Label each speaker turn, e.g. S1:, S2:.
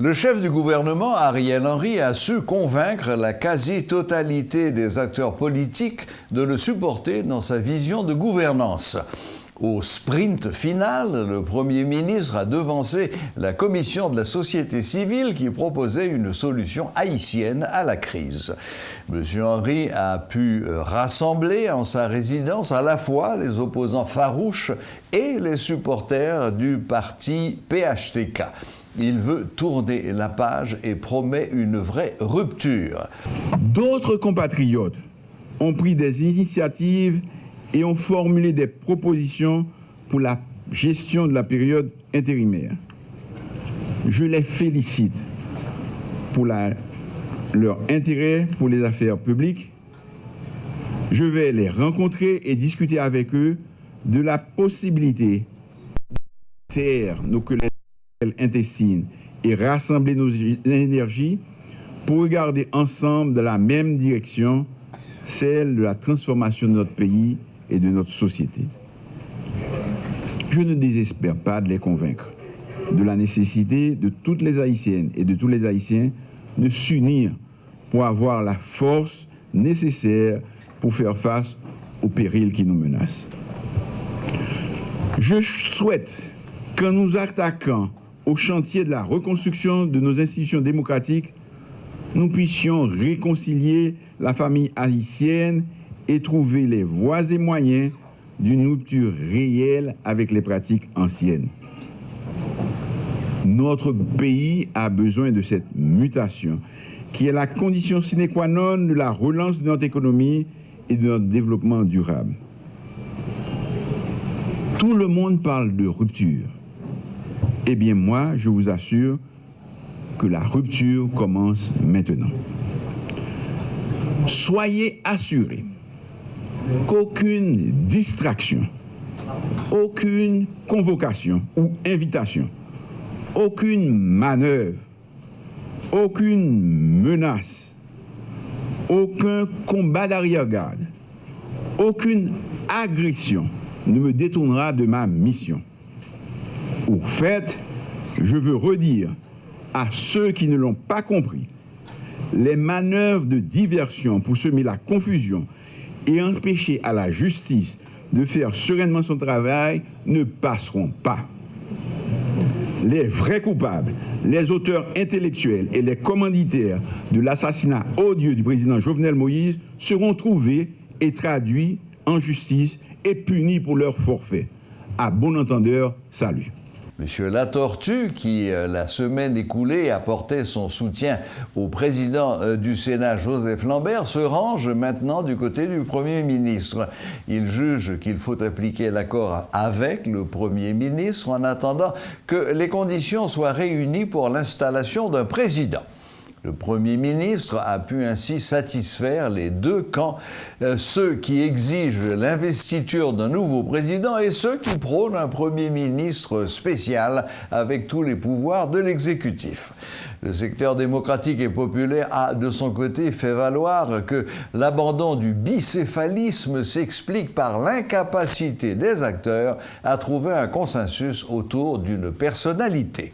S1: Le chef du gouvernement, Ariel Henry, a su convaincre la quasi-totalité des acteurs politiques de le supporter dans sa vision de gouvernance. Au sprint final, le Premier ministre a devancé la commission de la société civile qui proposait une solution haïtienne à la crise. M. Henry a pu rassembler en sa résidence à la fois les opposants farouches et les supporters du parti PHTK. Il veut tourner la page et promet une vraie rupture.
S2: D'autres compatriotes ont pris des initiatives et ont formulé des propositions pour la gestion de la période intérimaire. Je les félicite pour leur intérêt pour les affaires publiques. Je vais les rencontrer et discuter avec eux de la possibilité de taire nos querelles intestines et rassembler nos énergies pour regarder ensemble dans la même direction, celle de la transformation de notre pays et de notre société. Je ne désespère pas de les convaincre de la nécessité de toutes les Haïtiennes et de tous les Haïtiens de s'unir pour avoir la force nécessaire pour faire face aux périls qui nous menacent. Je souhaite qu'en nous attaquant au chantier de la reconstruction de nos institutions démocratiques, nous puissions réconcilier la famille haïtienne et trouver les voies et moyens d'une rupture réelle avec les pratiques anciennes. Notre pays a besoin de cette mutation qui est la condition sine qua non de la relance de notre économie et de notre développement durable. Tout le monde parle de rupture. Eh bien moi, je vous assure que la rupture commence maintenant. Soyez assurés qu'aucune distraction, aucune convocation ou invitation, aucune manœuvre, aucune menace, aucun combat d'arrière-garde, aucune agression ne me détournera de ma mission. Au fait, je veux redire à ceux qui ne l'ont pas compris, les manœuvres de diversion pour semer la confusion et empêcher à la justice de faire sereinement son travail ne passeront pas. Les vrais coupables, les auteurs intellectuels et les commanditaires de l'assassinat odieux du président Jovenel Moïse seront trouvés et traduits en justice et punis pour leur forfait. À bon entendeur, salut.
S1: Monsieur Latortue, qui la semaine écoulée apportait son soutien au président du Sénat, Joseph Lambert, se range maintenant du côté du Premier ministre. Il juge qu'il faut appliquer l'accord avec le Premier ministre en attendant que les conditions soient réunies pour l'installation d'un président. Le Premier ministre a pu ainsi satisfaire les deux camps, ceux qui exigent l'investiture d'un nouveau président et ceux qui prônent un Premier ministre spécial avec tous les pouvoirs de l'exécutif. Le secteur démocratique et populaire a, de son côté, fait valoir que l'abandon du bicéphalisme s'explique par l'incapacité des acteurs à trouver un consensus autour d'une personnalité.